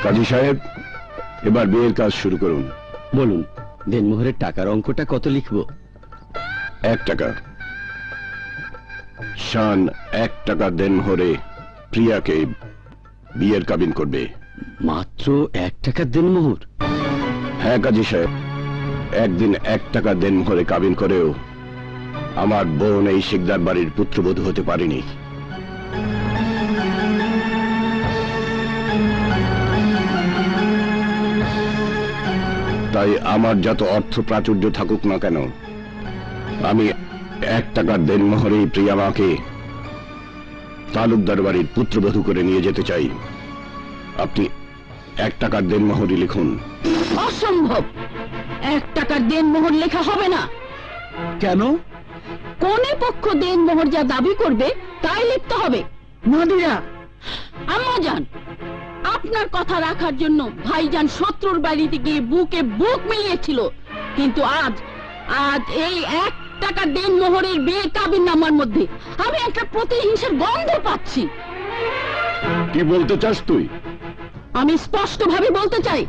কাজী সাহেব, এবার বিয়ের কাজ শুরু করুন। বলুন, দেনমোহরের টাকার অঙ্কটা কত লিখবো? 1 টাকা। শান 1 টাকা দেনমোহরে প্রিয়াকে বিয়ের কাবিন করবে। মাত্র 1 টাকা দেনমোহর? হ্যাঁ কাজী সাহেব, একদিন 1 টাকা দেনমোহরে কাবিন করেও আমার বোন এই শিকদার বাড়ির পুত্রবধূ হতে পারেনি। তাই আমার যত অর্থ প্রাচুর্য থাকুক না কেন, আমি 1 টাকার দেনমোহরেই প্রিয়া মাকে তালুকদার বাড়ির পুত্রবধূ করে নিয়ে যেতে চাই। আপনি 1 টাকার দেনমোহরই লিখুন। অসম্ভব, 1 টাকার দেনমোহর লেখা হবে না। কেন? কোনে পক্ষ দেনমোহর যা দাবি করবে তাই লিখতে হবে। নাদিরা, আম্মা যান, আপনার কথা রাখার জন্য ভাইজান শত্রুর বাড়িতে গিয়ে বুকে বুক মিলিয়েছিল, কিন্তু আজ এই 1 টাকা দেনমোহরের বিয়ে কাবিন নামার মধ্যে আমি একটা প্রতিহিংসার গন্ধ পাচ্ছি। কি বলতে চাস তুই? আমি স্পষ্ট ভাবে বলতে চাই,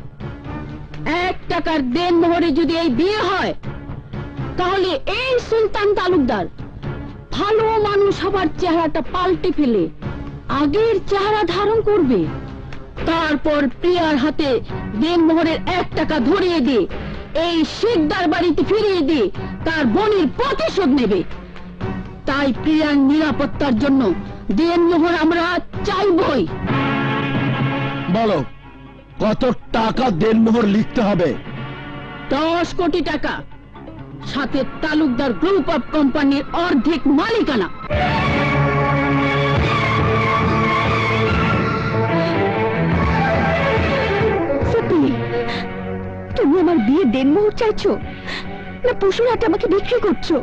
1 টাকার দেনমোহরে যদি এই বিয়ে হয়, তাহলে এই সুলতান তালুকদার ভালো মানুষ হবার চেহারাটা পাল্টে ফেলে আগের চেহারা ধারণ করবে। তারপর প্রিয়ার হাতে দেনমোহরের 1 টাকা ধরিয়ে দিয়ে এই শিকদার বাড়িতে ফিরিয়ে দিয়ে তার বোনের প্রতিশোধ নেবে। তাই প্রিয়ার নিরাপত্তার জন্য দেনমোহর আমরা চাইবই। বলো, কত টাকা দেনমোহর লিখতে হবে? 10 কোটি টাকা, সাথে তালুকদার গ্রুপ অফ কোম্পানির অর্ধেক মালিকানা। সত্যি তুমি আমার বিয়ে দেনমোহর চাইছো, না পশুর হাতে আমাকে বিক্রি করছো?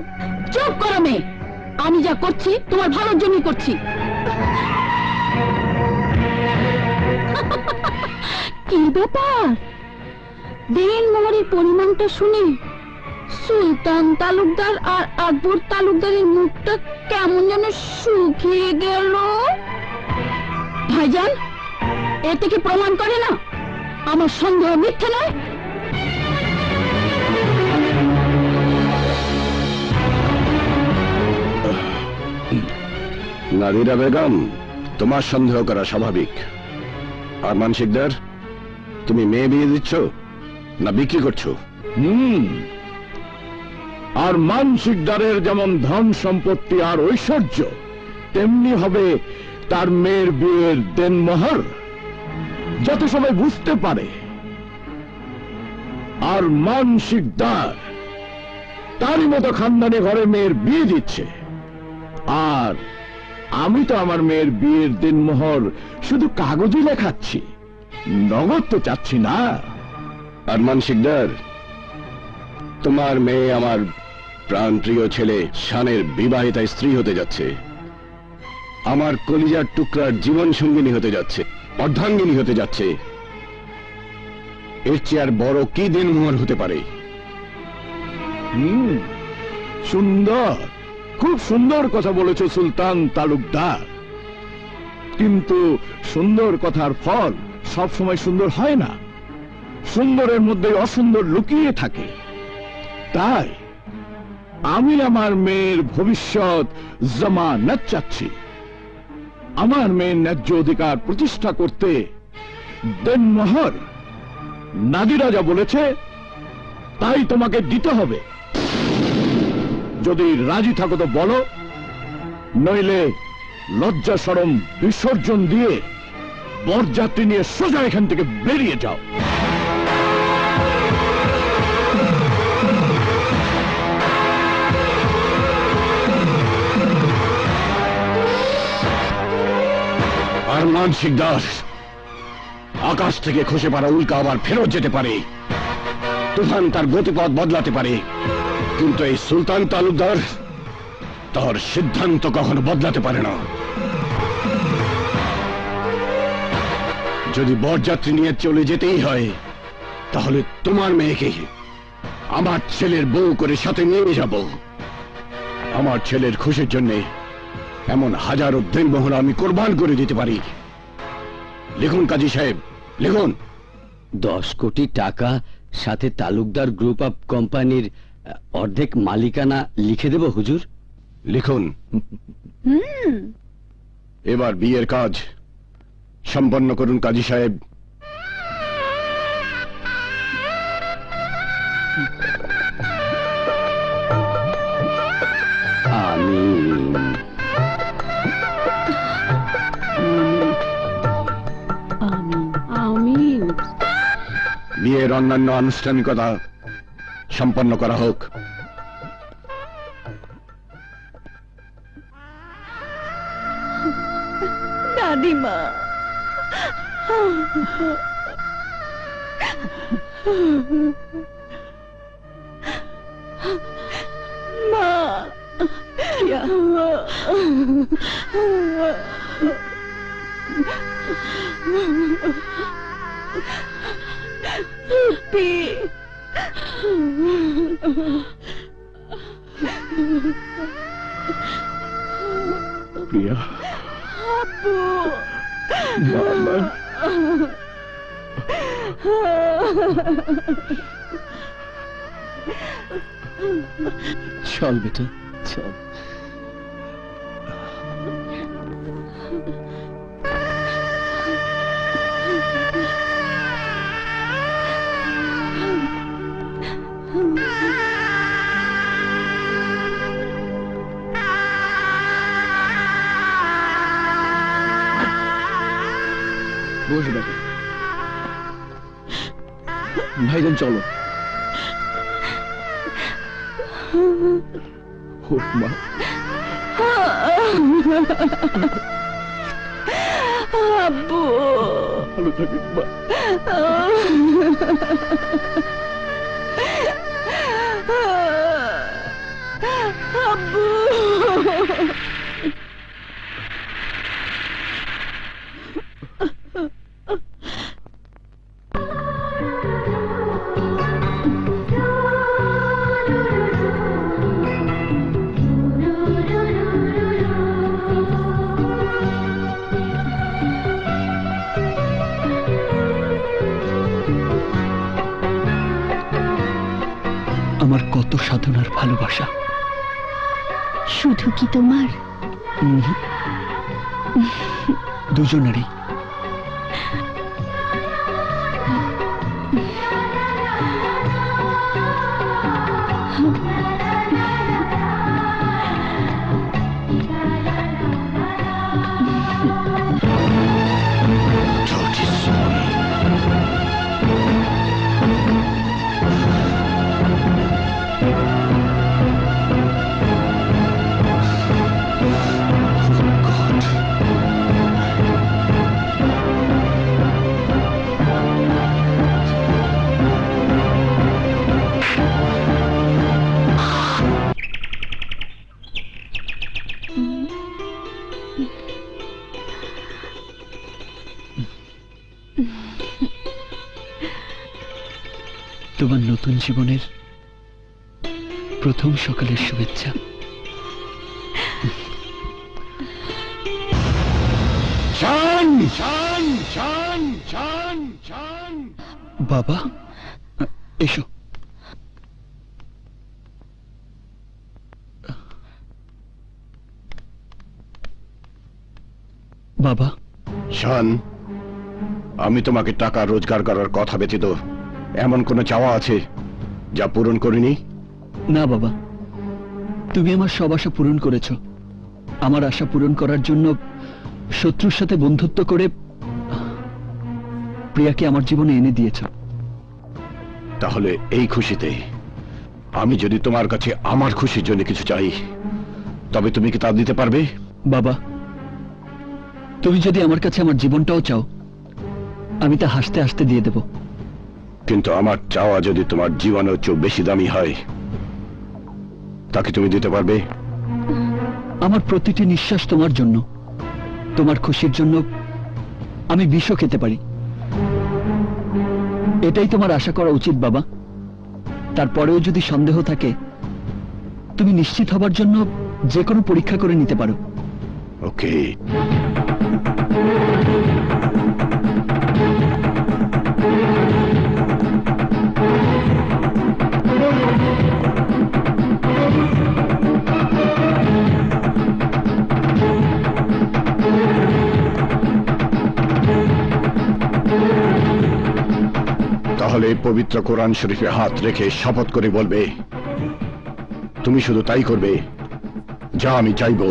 চুপ করো মেয়ে, আমি যা করছি তোমার ভালোর জন্য করছি। কি ব্যাপার, দেনমোহরের পরিমাণটা শুনে সুলতান তালুকদার আর আকবর তালুকদারের মুখটা কেমন যেন শুকিয়ে গেল। ভাইজান, এ থেকে প্রমাণ করে না আমার সন্দেহ মিথ্যে নয়? নাদিরা বেগম, তোমার সন্দেহ করা স্বাভাবিক। আর মানসিকদার, তুমি মেয়ে বিয়ে দিচ্ছ না বিক্রি করছো? আর মানসিকদারের যেমন ধন সম্পত্তি আর ঐশ্বর্য, তেমনি হবে তার মেয়ের বিয়ের দেনমোহর, যাতে সবাই বুঝতে পারে। আর মানসিকদার তারই মতো খানদানি ঘরে মেয়ের বিয়ে দিচ্ছে, আর আমি তো আমার মেয়ের বিয়ের দেনমোহর শুধু কাগজে লেখাচ্ছি, নগদ তো চাচ্ছি না। আর মানসিকদার, তোমার মেয়ে আমার প্রাণপ্রিয় ছেলে শানের বিবাহিতা স্ত্রী হতে যাচ্ছে, আমার কলিজার টুকরার জীবন সঙ্গিনী হতে যাচ্ছে, অর্ধাঙ্গিনী হতে যাচ্ছে। এর চেয়ে আর বড় কি দেনমোহর হতে পারে? সুন্দর, খুব সুন্দর কথা বলেছো সুলতান তালুকদার, কিন্তু সুন্দর কথার ফল সব সময় সুন্দর হয় না। সুন্দরের মধ্যে অসুন্দর লুকিয়ে থাকে। তাই আমি আমার মেয়ের ভবিষ্যৎ জামানত চাচ্ছি। আমার মেয়ের ন্যায্য অধিকার প্রতিষ্ঠা করতে দেনমোহর নাদিরা যা বলেছে তাই তোমাকে দিতে হবে। যদি রাজি থাকো তো বলো, নইলে লজ্জা শরম বিসর্জন দিয়ে বরযাত্রী নিয়ে সোজা এখান থেকে বেরিয়ে যাও। আর মানসিকদার, আকাশ থেকে খসে পড়া উল্কা আবার ফেরত যেতে পারে, তুফান তার গতিপথ বদলাতে পারে, কিন্তু এই সুলতান তালুকদার তার সিদ্ধান্ত কখনো বদলাতে পারে না। যদি বরযাত্রী নিয়ে চলে যেতেই হয়, তাহলে তোমার মেয়েকে আমার ছেলের বউ করে সাথে নিয়ে যাব। আমার ছেলের খুশির জন্য এমন হাজারো দেনমোহর আমি কোরবান করে দিতে পারি। লিখুন কাজী সাহেব, লিখুন। 10 কোটি টাকা, সাথে তালুকদার গ্রুপ অফ কোম্পানির অর্ধেক মালিকানা লিখে দেব হুজুর। লিখুন। এবার বিয়ের কাজ সম্পন্ন করুন কাজী সাহেব। আমিন। আমিন। বিয়ের অন্যান্য আনুষ্ঠানিকতা সম্পন্ন করা হোক। দাদিমা, মা, প্রিয়া, বাবা, চল বেটা, চল। বস বেটা। ভাইজান চলো। হোক মা। আব্বু, ভালো থাকিস মা। আব্বু, আমার কত সাধনার ভালোবাসা। শুধু কি তোমার? দুজনেরই। তোমার নতুন জীবনের প্রথম সকালের শুভেচ্ছা। শান শান শান শান শান। বাবা, এসো। বাবা, শান, আমি তোমাকে টাকা রোজগার করার কথা ব্যতীত এমন কোনো চাওয়া আছে যা পূরণ করিনি? না বাবা, তুমি আমার সব আশা পূরণ করেছ। আমার আশা পূরণ করার জন্য শত্রুর সাথে বন্ধুত্ব করে প্রিয়াকে আমার জীবনে এনে দিয়েছ। তাহলে এই খুশিতে আমি যদি তোমার কাছে আমার খুশির জন্য কিছু চাই, তবে তুমি কি তা দিতে পারবে? বাবা, তুমি যদি আমার কাছে আমার জীবনটাও চাও, আমি তা হাসতে হাসতে দিয়ে দেব। কিন্তু আমার চাওয়া যদি তোমার জীবনের চেয়ে বেশি দামি হয়, তাকে তুমি দিতে পারবে? আমার প্রতিটি নিঃশ্বাস তোমার জন্য। তোমার খুশির জন্য আমি বিষও খেতে পারি। এটাই তোমার আশা করা উচিত বাবা। তারপরেও যদি সন্দেহ থাকে, তুমি নিশ্চিত হবার জন্য যে কোনো পরীক্ষা করে নিতে পারো। ওকে। তাহলে পবিত্র কোরআন শরীফে হাত রেখে শপথ করে বলবে তুমি শুধু তাই করবে যা আমি চাইবো।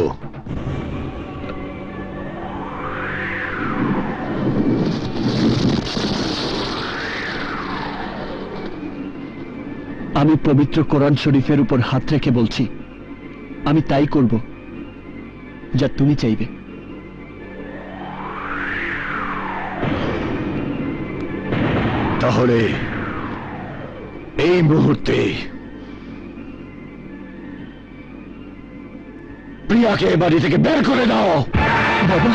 আমি পবিত্র কোরআন শরীফের উপর হাত রেখে বলছি আমি তাই করব যা তুমি চাইবে। তাহলে এই মুহূর্তে প্রিয়াকে বাড়ি থেকে বের করে দাও। বাবা,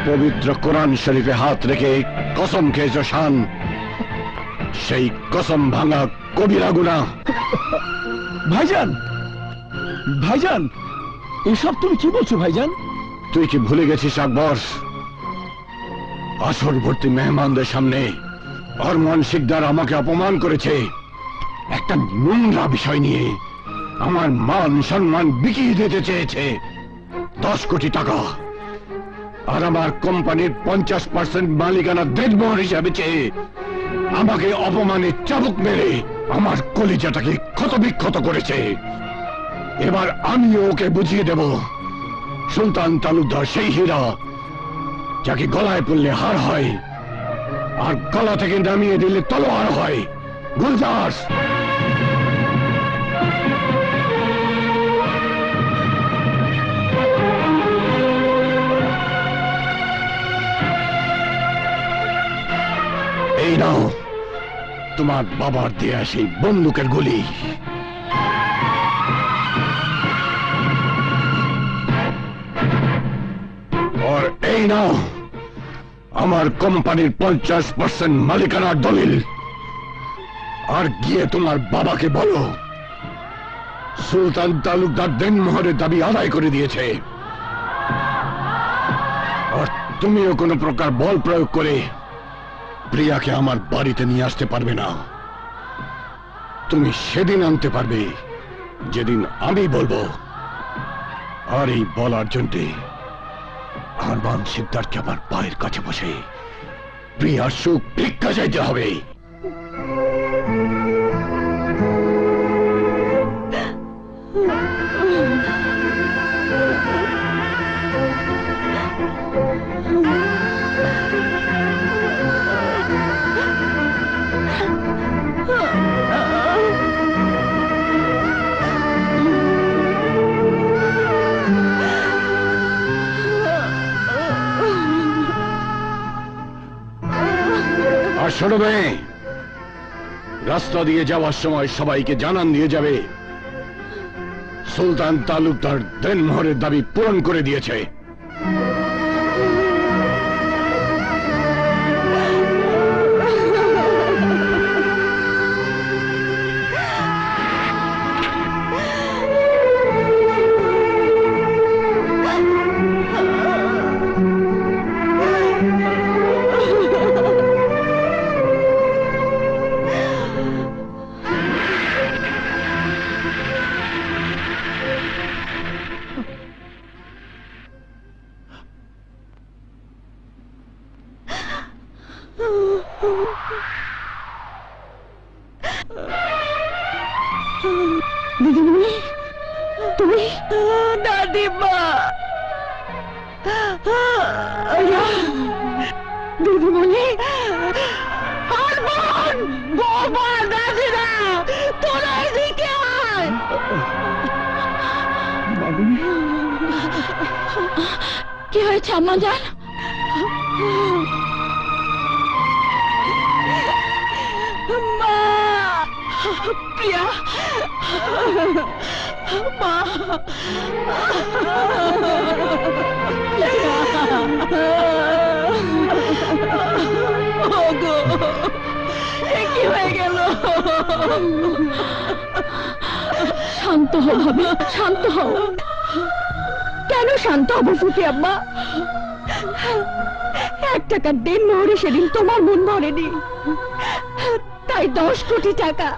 পবিত্র কোরআন শরীফে হাত রেখে কসম খেয়েছ শান, সেই কসম ভাঙা কবিরা গুনাহ। ভাইজান, ভাইজান, এসব তুমি কি বলছো ভাইজান? তুই কি ভুলে গেছিস আকবর, আসর ভর্তি মেহমানদের সামনে আরমান শিকদার আমাকে অপমান করেছে একটা নোংরা বিষয় নিয়ে। আমার মান সম্মান বিকিয়ে দিতে চেয়েছে 10 কোটি টাকা, আর আমার কোম্পানির 50% মালিকানা দেনমোহর হিসাবে চেয়ে আমাকে অপমানে চাবুক মেরে আমার কলিজাটাকে ক্ষতবিক্ষত করেছে। এবার আমিও ওকে বুঝিয়ে দেব সুলতান তালুকদার সেই হীরা যাকে গলায় পড়লে হার হয় আর গলা থেকে নামিয়ে দিলে তলোয়ার হয়। গুলজার, এই নাও তোমার বাবার দেয়া সেই বন্দুকের গুলি। আর এই নাও আমার কোম্পানির 50% মালিকানার দলিল। আর গিয়ে তোমার বাবাকে বলো সুলতান তালুকদার দেনমোহরের দাবি আদায় করে দিয়েছে, আর তুমিও কোনো প্রকার বল প্রয়োগ করে প্রিয়াকে আমার বাড়িতে নিয়ে আসতে পারবে না। তুমি সেদিন আনতে পারবে যেদিন আমি বলবো। আর এই বলার জন্য আরমান শিকদারকে আমার পায়ের কাছে বসে প্রিয়ার সুখ ভিক্ষা চাইতে হবে। আর শোনো মেয়ে, রাস্তা দিয়ে যাওয়ার সময় সবাইকে জানান দিয়ে যাবে সুলতান তালুকদার দেনমোহরের দাবি পূরণ করে দিয়েছে। দিদিমণি, তুমি? দাদিমা, দিদিমণি, আরমান, বাবা, দাদিরা, তোরা এদিকে আয়। কি হয়েছে আম্মা জান? মা, প্রিয়া, মা, ওগো, এ কি হয়ে গেল? শান্ত হও ভাবি, শান্ত হও। কেন শান্ত হবো ফুফি আম্মা? 1 টাকার দেনমোহরে সেদিন তোমার মন ভরেনি, তাই 10 কোটি টাকা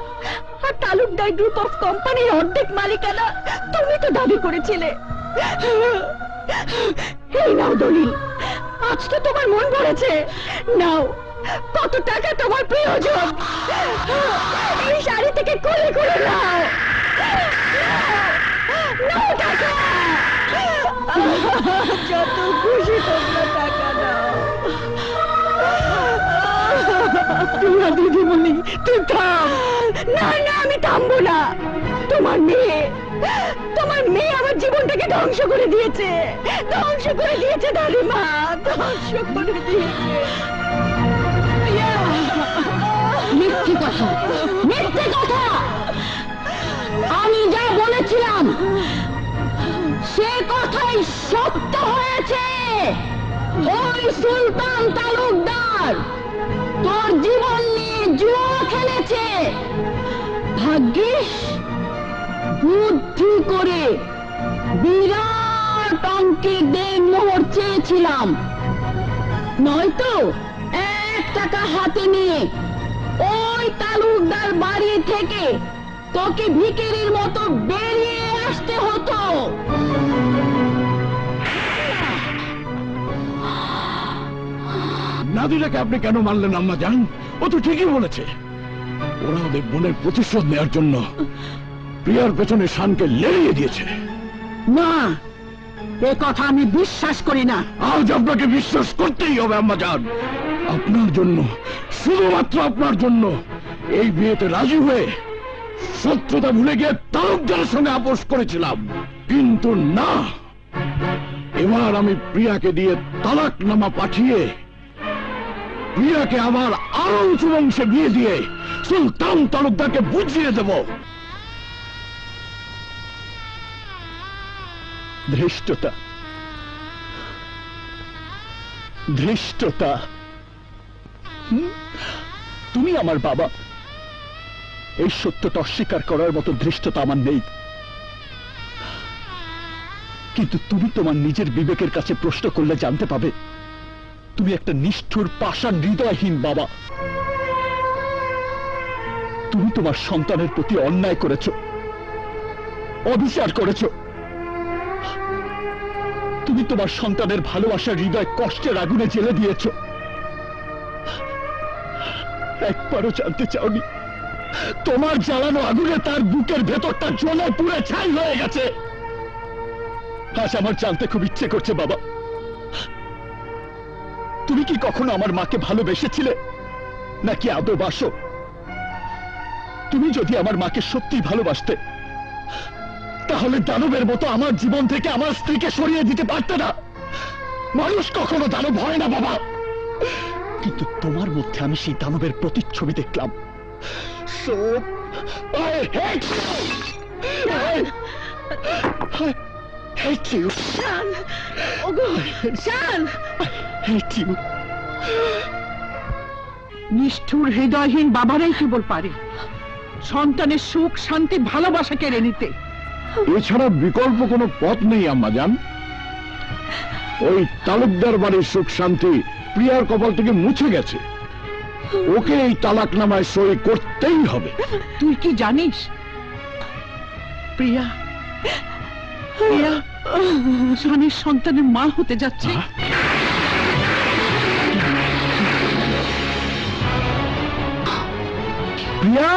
আর তালুকদার গ্রুপ অফ কোম্পানির অর্ধেক মালিকানা তুমি তো দাবি করেছিলে। এই নাও দলিল, আজ তো তোমার মন ভরেছে। নাও, কত টাকা তোমার প্রয়োজন? এই শাড়ি থেকে কোলে করে নাও, নাও টাকা, যত খুশি তোমরা টাকা নাও। তোমার দিদিমণি, তুই থাম। না না, আমি থামবো না। তোমার মেয়ে আমার জীবনটাকে ধ্বংস করে দিয়েছে, ধ্বংস করে দিয়েছে দাদিমা, ধ্বংস করে দিয়েছে। মিথ্যে কথা, মিথ্যে কথা। আমি যা বলেছিলাম সে কথাই সত্য হয়েছে। ওই সুলতান তালুকদার তোর জীবন নিয়ে জুয়া খেলেছে। ভাগ্যিস বুদ্ধি করে বিরাট অঙ্কের দেনমোহর চেয়েছিলাম, নয়তো 1 টাকা হাতে নিয়ে ওই তালুকদার বাড়ি থেকে তোকে ভিখারির মতো বেরিয়ে আসতে হতো। নাদিরাকে আপনি কেন মারলেন আম্মা জান? ও তো ঠিকই বলেছে। ওরা ওদের বোনের প্রতিশোধ নেওয়ার জন্য প্রিয়ার পেছনে শানকে লেড়িয়ে দিয়েছে। না, এ কথা আমি বিশ্বাস করি না। আজ আপনাকে বিশ্বাস করতেই হবে আম্মা জান। আপনার জন্য, শুধুমাত্র আপনার জন্য এই বিয়েতে রাজি হয়ে শত্রুতা ভুলে গিয়ে তালুকদারের সঙ্গে আপোষ করেছিলাম, কিন্তু না, এবার আমি প্রিয়াকে দিয়ে তালাকনামা পাঠিয়ে প্রিয়াকে আমার আরো উঁচু বংশে বিয়ে দিয়ে সুলতান তালুকদারকে বুঝিয়ে দেব। ধৃষ্টতা, ধৃষ্টতা। তুমি আমার বাবা, এই সত্যটা অস্বীকার করার মতো ধৃষ্টতা আমার নেই। কিন্তু তুমি তোমার নিজের বিবেকের কাছে প্রশ্ন করলে জানতে পাবে তুমি একটা নিষ্ঠুর, পাষাণ, হৃদয়হীন বাবা। তুমি তোমার সন্তানের প্রতি অন্যায় করেছ, অবিচার করেছ। তুমি তোমার সন্তানের ভালোবাসার হৃদয় কষ্টের আগুনে জ্বেলে দিয়েছ। একবারও জানতে চাওনি তোমার জ্বালানো আগুনে তার বুকের ভেতরটা জ্বলে পুড়ে ছাই হয়ে গেছে। আজ আমার জানতে খুব ইচ্ছে করছে বাবা, তুমি কি কখনো আমার মাকে ভালোবেসেছিলে নাকি আদৌ বাসো? তুমি যদি আমার মাকে সত্যি ভালোবাসতে তাহলে দানবের মতো আমার জীবন থেকে আমার স্ত্রীকে সরিয়ে দিতে পারতে না। মানুষ কখনো দানব হয় না বাবা, কিন্তু তোমার মধ্যে আমি সেই দানবের প্রতিচ্ছবি দেখলাম। So, I hate you! I hate you! শান, ওগো, শান! I hate you! নিষ্ঠুর হৃদয়হীন বাবারাই কেবল পারে সন্তানের সুখ, শান্তি, ভালোবাসা কেড়ে নিতে। এছাড়া বিকল্প কোনো পথ নেই আম্মা জান। ওই তালুকদার বাড়ির সুখ শান্তি প্রিয়ার কপাল থেকে মুছে গেছে। ওকে এই তালাকনামায় সই করতেই হবে। তুই কি জানিস প্রিয়া স্বামীর সন্তানের মা হতে যাচ্ছে? প্রিয়া,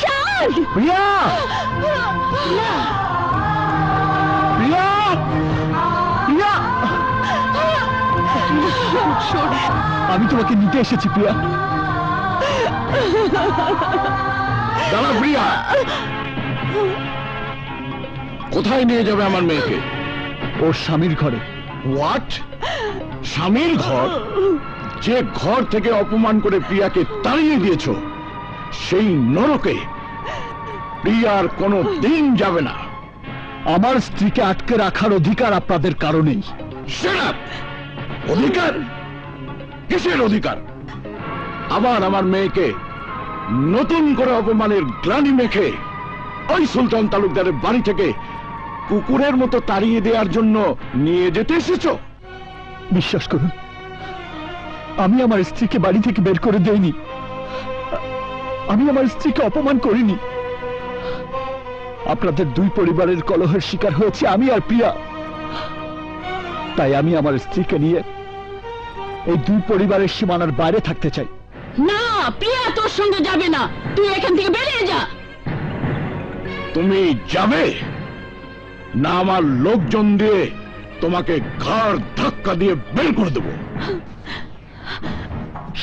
শান! প্রিয়া, প্রিয়া, প্রিয়া, আমি তোমাকে নিতে এসেছি প্রিয়া। দাঁড়া প্রিয়া, কোথায় নিয়ে যাবে আমার মেয়েকে? ওর স্বামীর ঘরে। হোয়াট? স্বামীর ঘর? যে ঘর থেকে অপমান করে প্রিয়াকে তাড়িয়ে দিয়েছ সেই নরকে প্রিয়ার কোনো দিন যাবে না। আমার স্ত্রীকে আটকে রাখার অধিকার আপনাদের কারণেই। Shut up! অধিকার? কিসের অধিকার? আবার আমার মেয়েকে নতুন করে অপমানের গ্লানি মেখে ওই সুলতান তালুকদারের বাড়ি থেকে কুকুরের মতো তাড়িয়ে দেওয়ার জন্য নিয়ে যেতে এসেছো? বিশ্বাস করুন, আমি আমার স্ত্রীকে বাড়ি থেকে বের করে দেইনি। আমি আমার স্ত্রীকে অপমান করিনি। আপনাদের দুই পরিবারের কলহের শিকার হয়েছে আমি আর প্রিয়া। তাই আমি আমার স্ত্রীকে নিয়ে এই দুই পরিবারের সীমানার বাইরে থাকতে চাই। না, প্রিয়া তোর সঙ্গে যাবে না, তুই এখান থেকে বেরিয়ে যা। তুমি যাবে না? আমার লোকজন দিয়ে তোমাকে ঘাড় ধাক্কা দিয়ে বের করে দেবো।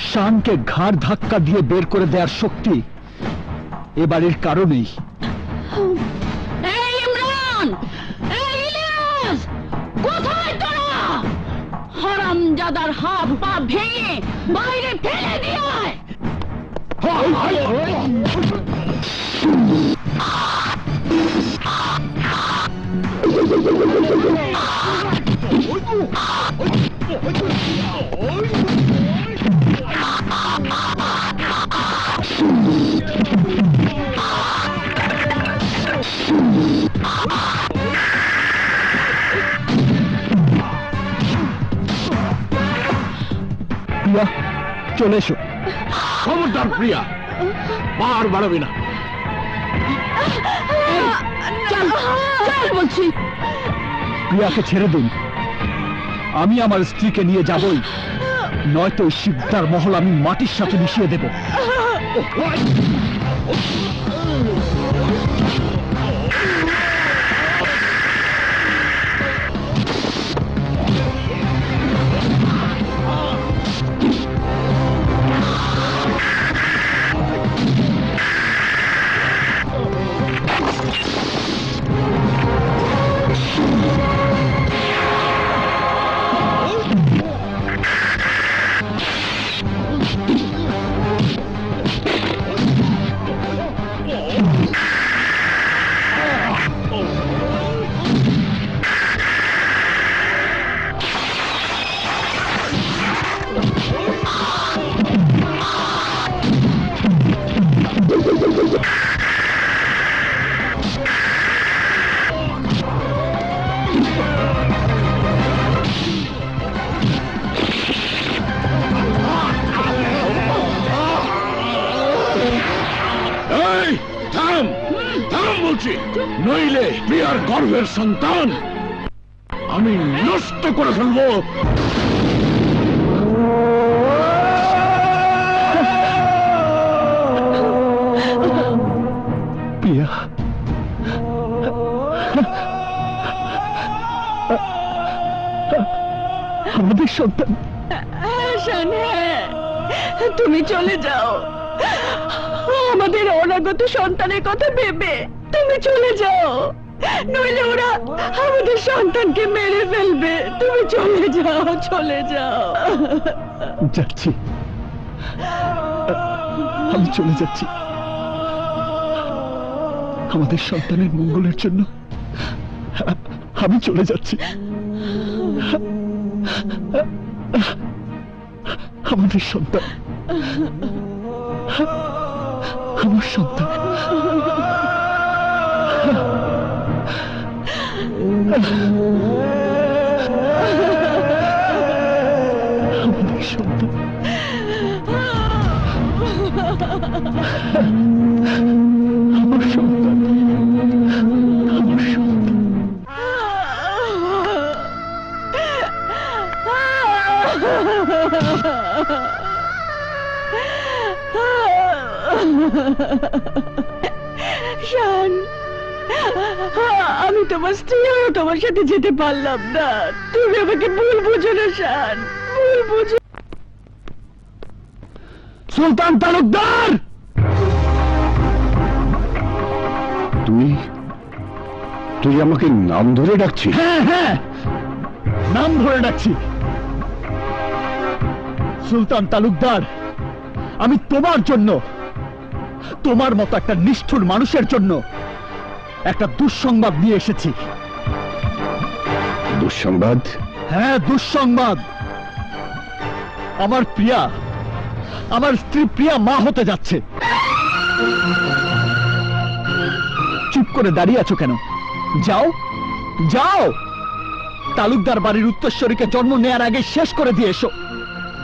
শানকে ঘাড় ধাক্কা দিয়ে বের করে দেওয়ার শক্তি এ বাড়ির কারো নেই। এই ইমরান, এই ইলিয়াস, কোথায় তোরা? হারামজাদার হাত পা ভেঙে বাইরে ফেলে দিয়ে আয়। প্রিয়া, চলে এসো। খবরদার প্রিয়া, পার বাড়াবি না। চল চল বলছি। প্রিয়াকে ছেড়ে দিন, আমি আমার স্ত্রীকে নিয়ে যাবই, নয়তো ওই শিকদার মহল আমি মাটির সাথে মিশিয়ে দেব। নইলে প্রিয়ার গর্ভের সন্তান আমি নষ্ট করে ফেলবো। প্রিয়া, আমাদের সন্তান। শান, তুমি চলে যাও, আমাদের অনাগত সন্তানের কথা ভেবে তুমি চলে যাও, নইলে ওরা আমাদের সন্তানকে মেরে ফেলবে। তুমি চলে যাও, চলে যাও। যাচ্ছি, আমি চলে যাচ্ছি। আমাদের সন্তানের মঙ্গলের জন্য আমি চলে যাচ্ছি। আমাদের সন্তান, আমার সন্তান। আমাদের সন্তান। আমার সন্তান, আমার সন্তান। শান, আমি তোমার স্ত্রী হয়েও তোমার সাথে যেতে পারলাম না। তুমি আমাকে ভুল বুঝো না শান, ভুল বুঝো। সুলতান তালুকদার, তুই আমাকে নাম ধরে ডাকছিস? হ্যাঁ হ্যাঁ, নাম ধরে ডাকছি। সুলতান তালুকদার, আমি তোমার জন্য, তোমার মতো একটা নিষ্ঠুর মানুষের জন্য একটা দুঃসংবাদ নিয়ে এসেছি। দুঃসংবাদ? হ্যাঁ, দুঃসংবাদ। আমার প্রিয়া, আমার স্ত্রী প্রিয়া মা হতে যাচ্ছে। চুপ করে দাঁড়িয়ে আছো কেন? যাও যাও, তালুকদার বাড়ির উত্তরস্বরীকে জন্ম নেয়ার আগে শেষ করে দিয়ে এসো।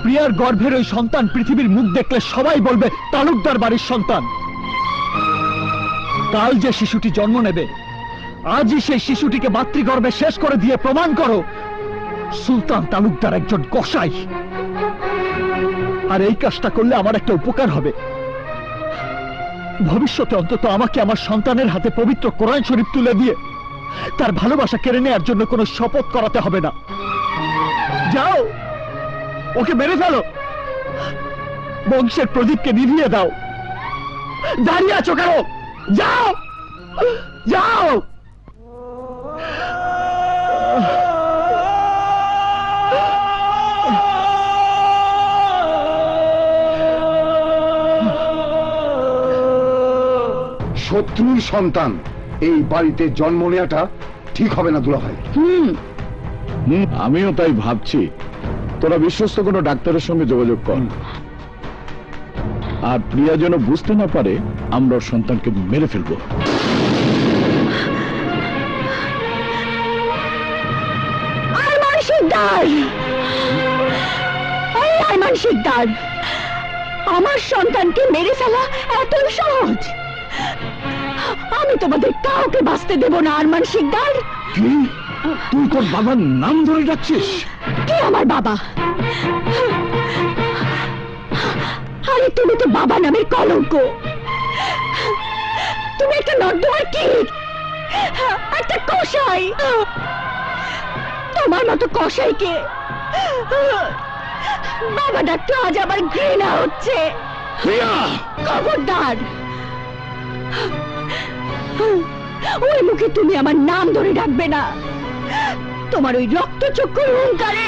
প্রিয়ার গর্ভের ওই সন্তান পৃথিবীর মুখ দেখলে সবাই বলবে তালুকদার বাড়ির সন্তান। কাল যে শিশুটি জন্ম নেবে, আজই সেই শিশুটিকে মাতৃগর্ভে শেষ করে দিয়ে প্রমাণ করো সুলতান তালুকদার একজন কসাই। আর এই কাজটা করলে আমার একটা উপকার হবে। ভবিষ্যতে অন্তত আমাকে আমার সন্তানের হাতে পবিত্র কোরআন শরীফ তুলে দিয়ে তার ভালোবাসা কেড়ে নেওয়ার জন্য কোনো শপথ করাতে হবে না। যাও, ওকে মেরে ফেলো, বংশের প্রদীপকে নিভিয়ে দাও। দাঁড়িয়ে আছো কেন? যাও যাও। শত্রুর সন্তান এই বাড়িতে জন্ম নেওয়াটা ঠিক হবে না দুলাভাই। আমিও তাই ভাবছি। তোরা বিশ্বস্ত কোনো ডাক্তারের সঙ্গে যোগাযোগ কর, আর প্রিয়া যেন বুঝতে না পারে আমরা ওর সন্তানকে মেরে ফেলবো। আরমান শিকদার, এই আরমান শিকদার, আমার সন্তানকে মেরে ফেলা এতই সহজ? আমি তোমাদের কাউকে বাঁচতে দেব না আরমান শিকদার। কি? তুই তোর বাবার নাম ধরে ডাকছিস? কে আমার বাবা? আরে তুমি তো বাবা নামের কলঙ্ক। তুমি একটা নর্দমার কীট, একটা কসাই। তোমার মতো কসাইকে বাবা ডাকতে আজ আমার ঘৃণা হচ্ছে। প্রিয়া, খবরদার, ওই মুখে তুমি আমার নাম ধরে ডাকবে না। তোমার ওই রক্তচক্ষুর হুঙ্কারে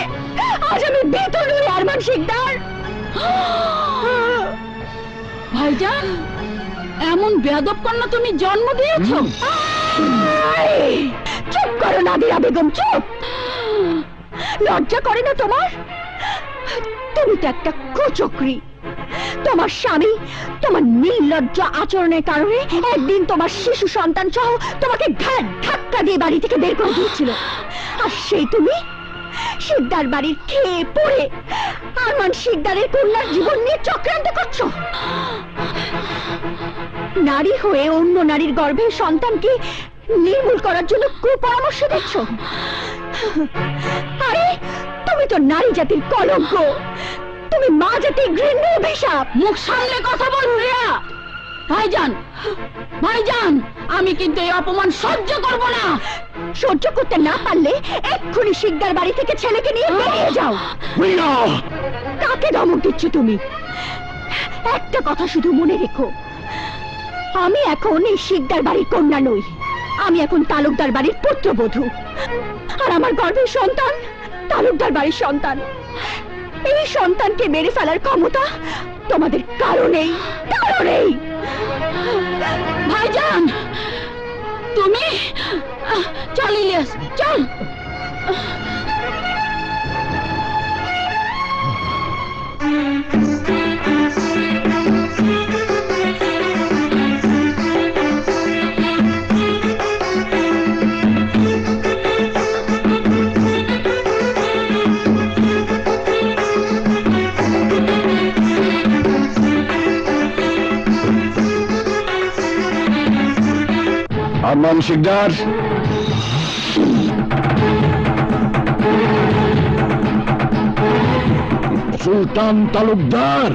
আজ আমি বেতন হই আরমান শিকদার। ভাইজান, এমন বেয়াদব কন্যা তুমি জন্ম দিয়েছো? চুপ করো নাদিরা বেগম, চুপ। লজ্জা করে না তোমার? তুমি তো একটা কুচক্রী। তোমার স্বামী তোমার নির্লজ্জ আচরণের কারণে একদিন তোমার শিশু সন্তান সহ তোমাকে ঘাট ধাক্কা দিয়ে বাড়ি থেকে বের করে দিয়েছিল। আর সেই তুমি শিকদার বাড়ির খেয়ে পড়ে আরমান শিকদারের কন্যার জীবন নিয়ে চক্রান্ত করছো। নারী হয়ে অন্য নারীর গর্ভে সন্তানকে নির্মূল করার জন্য কুপরামর্শ দিচ্ছ। আরে তুমি তো নারী জাতির কলঙ্ক, তুমি মা জাতির ঘৃণ্য অভিশাপ। মুখ সামলে কথা বল প্রিয়া। ভাইজান, ভাইজান, আমি কিন্তু এই অপমান সহ্য করব না। সহ্য করতে না পারলে এক্ষুনি শিকদার বাড়ি থেকে ছেলেকে নিয়ে বেরিয়ে যাও। প্রিয়া! কাকে ধমক দিচ্ছ তুমি? একটা কথা শুধু মনে রেখো, আমি এখন এই শিকদার বাড়ির কন্যা নই, আমি এখন তালুকদার বাড়ির পুত্রবধূ। আর আমার গর্ভের সন্তান তালুকদার বাড়ির সন্তান। এই সন্তানকে মেরে ফেলার ক্ষমতা তোমাদের কারণেই কারণেই। ভাইজান, তুমি চল ইলিয়াস, চল। আরমান শিকদার, সুলতান তালুকদার,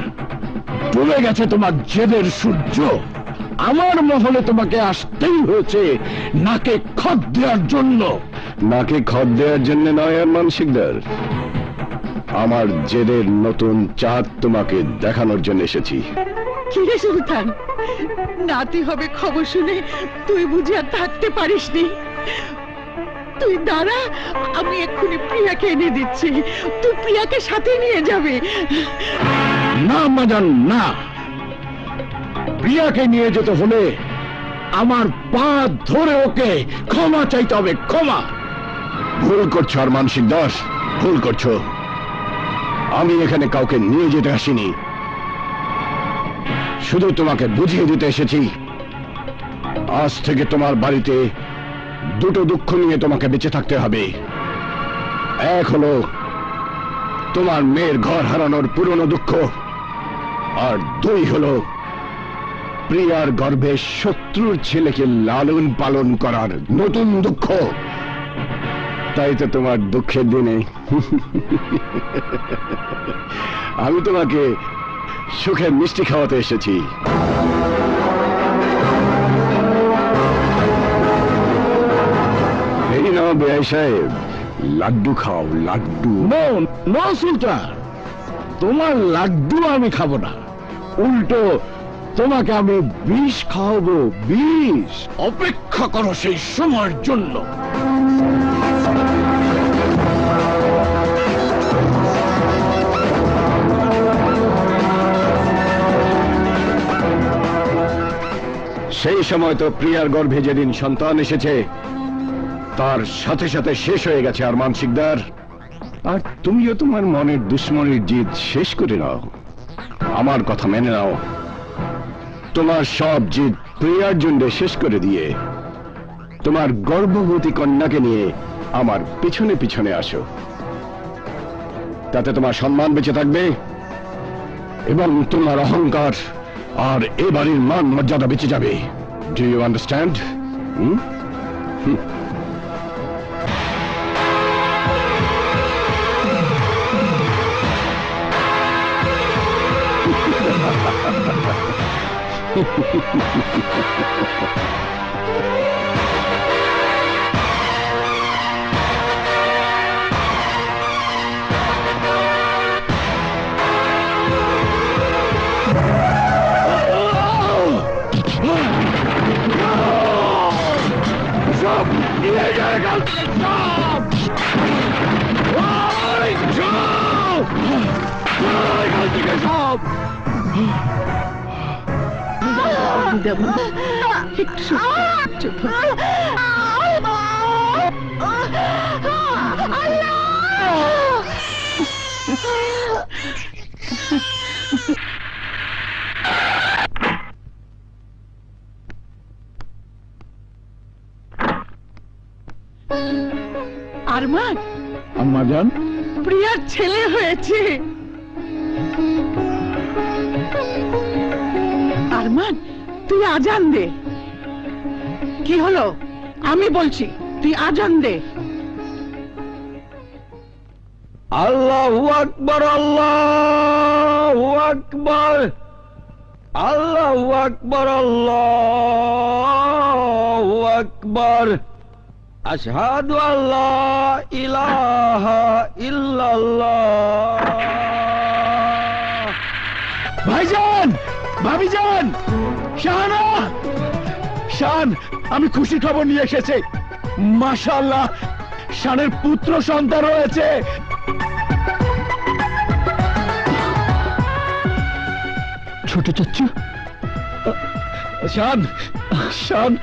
চলে গেছে তোমার জেদের সূর্য। আমার মহলে তোমাকে আসতেই হয়েছে নাকে খত দেওয়ার জন্য। নাকে খত দেওয়ার জন্য নয় আরমান শিকদার, আমার জেদের নতুন চাঁদ তোমাকে দেখানোর জন্য এসেছি। কিরে সুলতান, নাতি হবে খবর শুনে তুই বুঝি আর থাকতে পারিসনি? তুই দাঁড়া, আমি এক্ষুনি প্রিয়াকে এনে দিচ্ছি। তুই প্রিয়াকে সাথে নিয়ে যাবে। না মাজান, না। প্রিয়াকে নিয়ে যেতে হলে আমার পা ধরে ওকে ক্ষমা চাইতে হবে, ক্ষমা। ভুল করছো আরমান শিকদার, ভুল করছো। আমি এখানে কাউকে নিয়ে যেতে আসিনি, শুধু তোমাকে বুঝিয়ে দিতে এসেছি আজ থেকে তোমার বাড়িতে দুটো দুঃখ নিয়ে তোমাকে বেঁচে থাকতে হবে। এক হলো তোমার মেয়ের ঘর হারানোর পুরনো দুঃখ, আর 2 হলো প্রিয়ার গর্ভে শত্রুর ছেলেকে লালন পালন করার নতুন দুঃখ। তাই তো তোমার দুঃখের দিনে আমি তোমাকে সুখের মিষ্টি খাওয়াতে এসেছি। এই নাও বেআই সাহেব, লাড্ডু খাও, লাড্ডু। নো সুলতান, তোমার লাড্ডু আমি খাবো না, উল্টো তোমাকে আমি বিষ খাওয়াবো, বিষ। অপেক্ষা করো সেই সময়ের জন্য। সেই সময় তো প্রিয়ার গর্ভে যেদিন সন্তান এসেছে তার সাথে সাথে শেষ হয়ে গেছে আরমান শিকদার। আর তুমিও তোমার মনের দুশ্মনের জিদ শেষ করে নাও, আমার কথা মেনে নাও। তোমার সব জিদ প্রিয়ার জন্য শেষ করে দিয়ে তোমার গর্ভবতী কন্যাকে নিয়ে আমার পিছনে পিছনে আসো। তাতে তোমার সম্মান বেঁচে থাকবে এবং তোমার অহংকার আর এ বাড়ির মান মর্যাদা বেঁচে যাবে। Do you understand? আরমান, আম্মা জান, প্রিয়ার ছেলে হয়েছে। আরমান, তুই আজান দে। কি হলো? আমি বলছি, তুই আজান দে। আল্লাহু আকবার, আল্লাহু আকবার, আল্লাহু আকবার, আল্লাহু আকবার, আশহাদু আল্লা ইলাহা ইল্লাল্লাহ। ভাইজান, ভাবিজান, শাহানা, শান, আমি খুশি খবর নিয়ে এসেছি। মাশাআল্লাহ, শানের পুত্র সন্তান হয়েছে। ছোট চাচ্চু, শান, শান,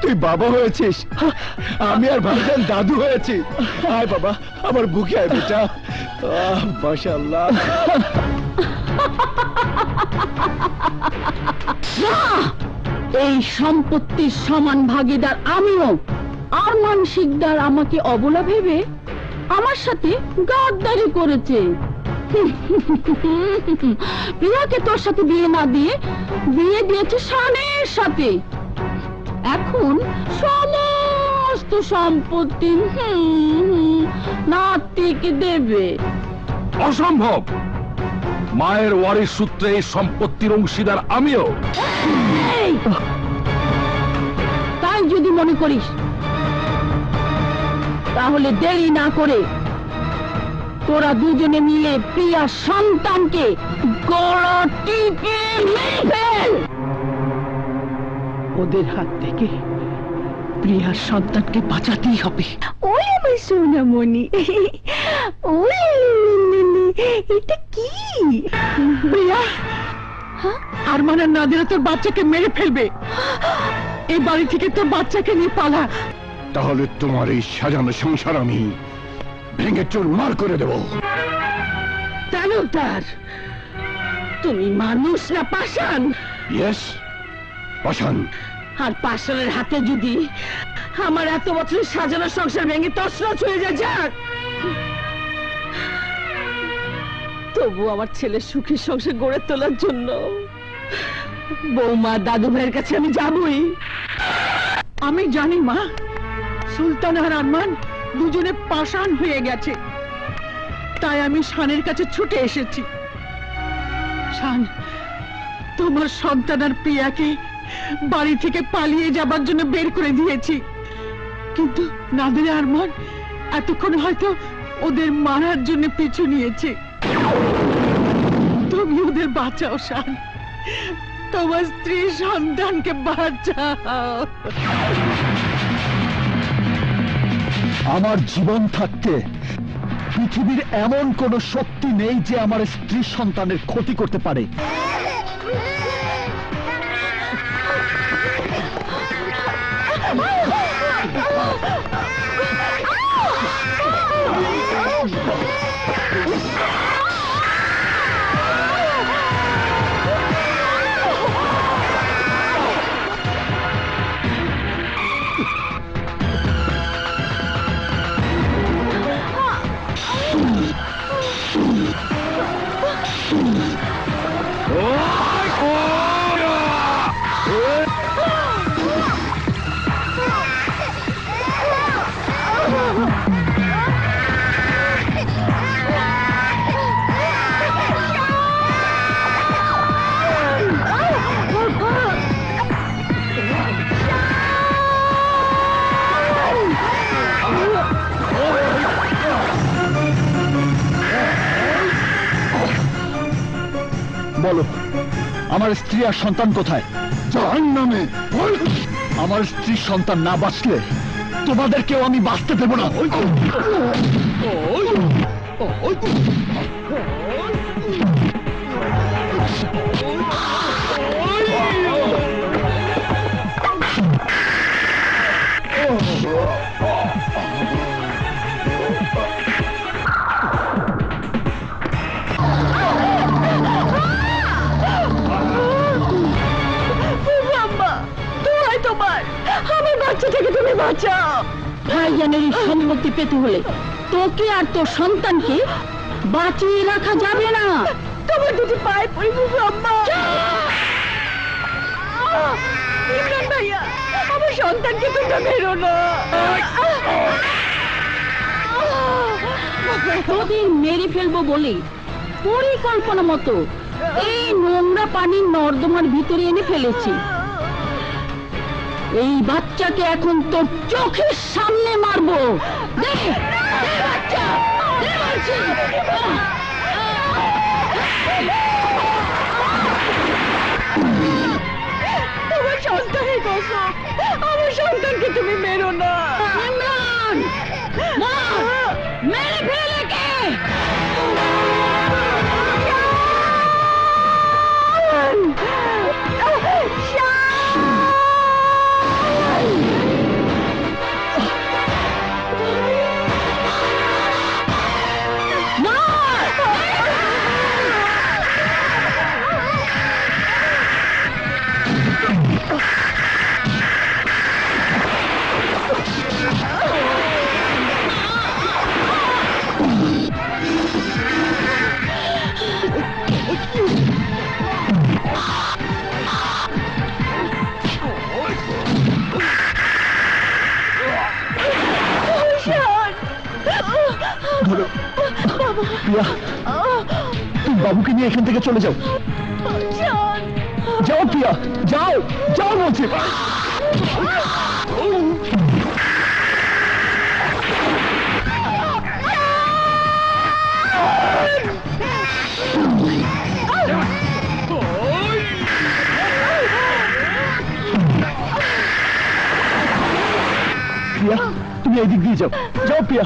তুই বাবা হয়েছিস, আমি আর ভাইজান দাদু হয়েছি। আয় বাবা, আমার বুকে আয় বেটা। মাশাআল্লাহ। এই সম্পত্তির সমান ভাগীদার আমিও। আরমান শিকদার আমাকে অবলা ভেবে আমার সাথে গাদ্দারি করেছে। প্রিয়াকে তোর সাথে বিয়ে না দিয়ে বিয়ে দিয়েছে শানের সাথে। এখন সমস্ত সম্পত্তি নাতিকে দেবে। অসম্ভব, মায়ের ওয়ারিশ সূত্রে এই সম্পত্তির অংশীদার আমিও। এই, তাই যদি মনে করিস তাহলে দেরি না করে তোরা দুজনে মিলে প্রিয়া সন্তানকে গলা টিপে মেরে ফেল। ওদের হাত থেকে প্রিয়ার সন্তানকে বাঁচাতেই হবে। ওই আমার সোনামণি, ওই এটা কি? প্রিয়া, আরমানের নাদিরা তোর বাচ্চাকে মেরে ফেলবে। এই বাড়ি থেকে তোর বাচ্চাকে নিয়ে পালা। তাহলে তোমার এই সাজানো সংসার আমি ভেঙে চুরমার করে দেব। তালুকদার, তুমি মানুষ না পাষাণ? ইয়েস, পাষাণ। আর পাষাণের হাতে যদি আমার এত বছরের সাজানো সংসার ভেঙে তছনছ হয়ে যায়, যাক। তবু আমার ছেলে সুখী সংসার গড়ে তোলার জন্য বৌমা দাদু ভাইয়ের কাছে আমি যাবই। আমি জানি মা, সুলতান আর আরমান দুজনে পাষাণ হয়ে গেছে, তাই আমি শানের কাছে ছুটে এসেছি। শান, তোমার সন্তান আর প্রিয়াকে বাড়ি থেকে পালিয়ে যাবার জন্য বের করে দিয়েছি, কিন্তু নাদিরা আরমান এতক্ষণ হয়তো ওদের মারার জন্য পিছু নিয়েছে। তুমি ওদের বাঁচাও শান, তোমার স্ত্রী সন্তানকে বাঁচাও। আমার জীবন থাকতে পৃথিবীর এমন কোন শক্তি নেই যে আমার স্ত্রী সন্তানের ক্ষতি করতে পারে। বলো, আমার স্ত্রী আর সন্তান কোথায়? জাহান্নামে। আমার স্ত্রী সন্তান না বাঁচলে তোমাদেরকেও আমি বাঁচতে দেব না। আমার বাচ্চাটাকে তুমি বাঁচাও। ভাইজানের এই সম্পত্তি পেতে হলে তোকে আর তোর সন্তানকে বাঁচিয়ে রাখা যাবে না। তোমার দুটি পায়ে পড়ি আম্মা। ইমরান ভাইয়া, আমার সন্তানকে তোমরা মেরো না। তোদের মেরে ফেলবো বলে পরিকল্পনা মতো এই নোংরা পানি নর্দমার ভিতরে এনে ফেলেছি। এই বাচ্চাকে এখন তোর চোখের সামনে মারবো। দেখ, বাচ্চা, তোমার সন্তানের কসম, আমার সন্তানকে তুমি মেরো না। ইমরান, মেরে ফেলে কে? প্রিয়া, তুমি বাবুকে নিয়ে এখান থেকে চলে যাও। যাও প্রিয়া, যাও, যাও বলছি। প্রিয়া, তুমি এই দিক দিয়ে যাও, যাও প্রিয়া।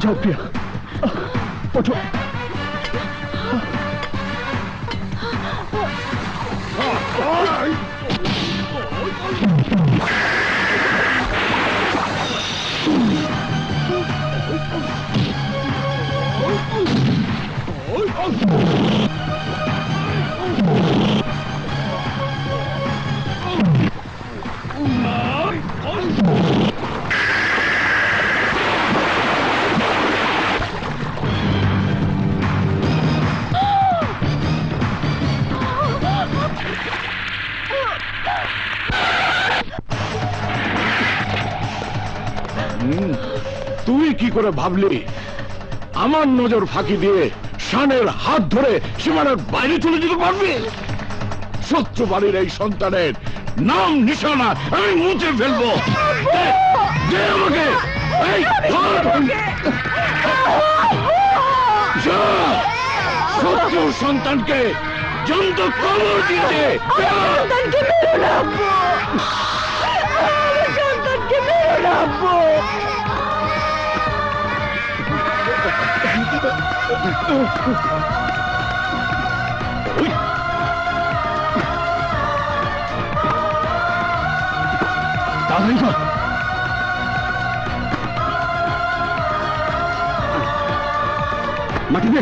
যাও প্রিয়া, ওঠো। তুই কি করে ভাবলি আমার নজর ফাঁকি দিয়ে শানের হাত ধরে সীমানার বাইরে চলে যেতে পারবি? শত্রু বাড়ির এই সন্তানের নাম নিশানা আমি মুছে ফেলবো। দে আমাকে এই শত্রু সন্তানকে জন্ত কবর দিতে। তাহলে না মাটি দে।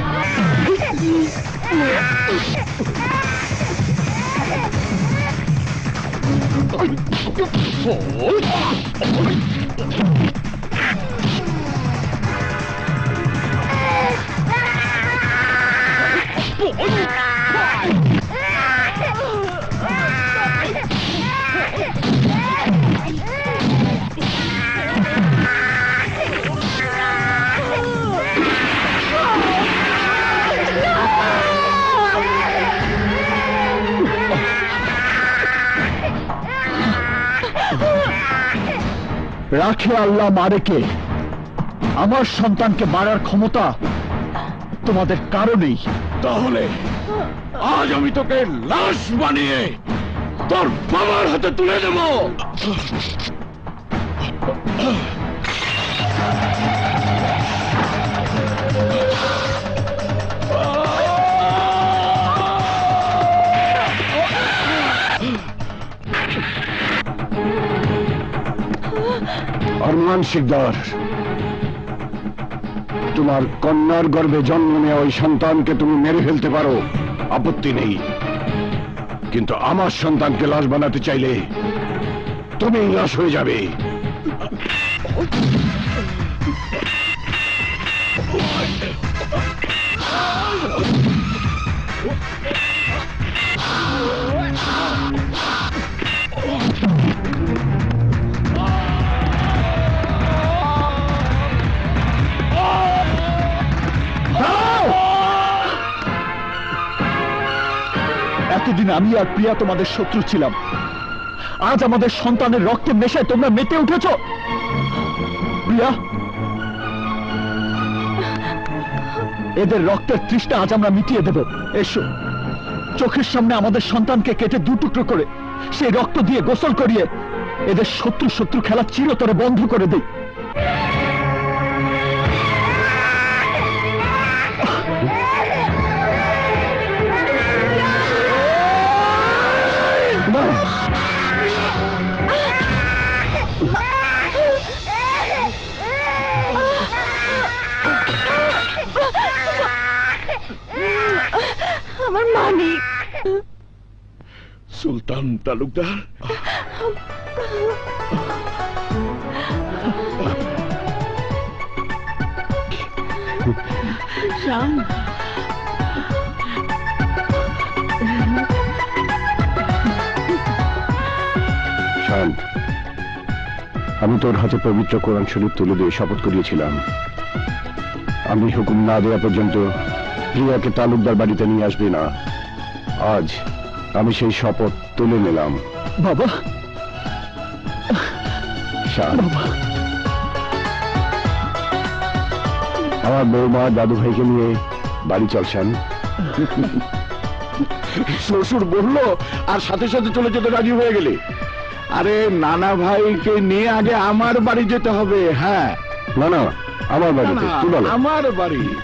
রাখে আল্লাহ মারেকে, আমার সন্তানকে মারার ক্ষমতা তোমাদের কারণেই। তাহলে আজ আমি তোকে লাশ বানিয়ে তোর বাবার হাতে তুলে দেব। আরমান শিকদার, তোমার কন্যার গর্ভে জন্ম নেওয়া ওই সন্তানকে তুমি মেরে ফেলতে পারো, আপত্তি নেই, কিন্তু আমার সন্তানকে লাশ বানাতে চাইলে তুমি লাশ হয়ে যাবে। এতদিন আমি আর প্রিয়া তোমাদের শত্রু ছিলাম, আজ আমাদের সন্তানের রক্তে মেশায় তোমরা মেতে উঠেছ। প্রিয়া, এদের রক্তের তৃষ্ণা আজ আমরা মিটিয়ে দেব। এসো, চোখের সামনে আমাদের সন্তানকে কেটে দু টুকরো করে সেই রক্ত দিয়ে গোসল করিয়ে এদের শত্রু শত্রু খেলা চিরতরে বন্ধ করে দেই। আমার মানিক। সুলতান তালুকদার, শান, শান, আমি তোর হাতে পবিত্র কোরআন শরীফ তুলে দিয়ে শপথ করিয়েছিলাম, আমি হুকুম না দেওয়া পর্যন্ত প্রিয়াকে তালুকদার বাড়িতে নিয়ে আসবি না। আজ আমি সেই শপথ তুলে নিলাম। বাবা, শান, বাবা, আমার বৌমা দাদু ভাইকে নিয়ে বাড়ি চল শান। শ্বশুর বললো আর সাথে সাথে চলে যেতে রাজি হয়ে গেলে। আরে নানা ভাইকে নিয়ে আগে আমার বাড়ি যেতে হবে। হ্যাঁ, না না, আমার না, বাড়িতে না, কি বলো? আমার বাড়ি।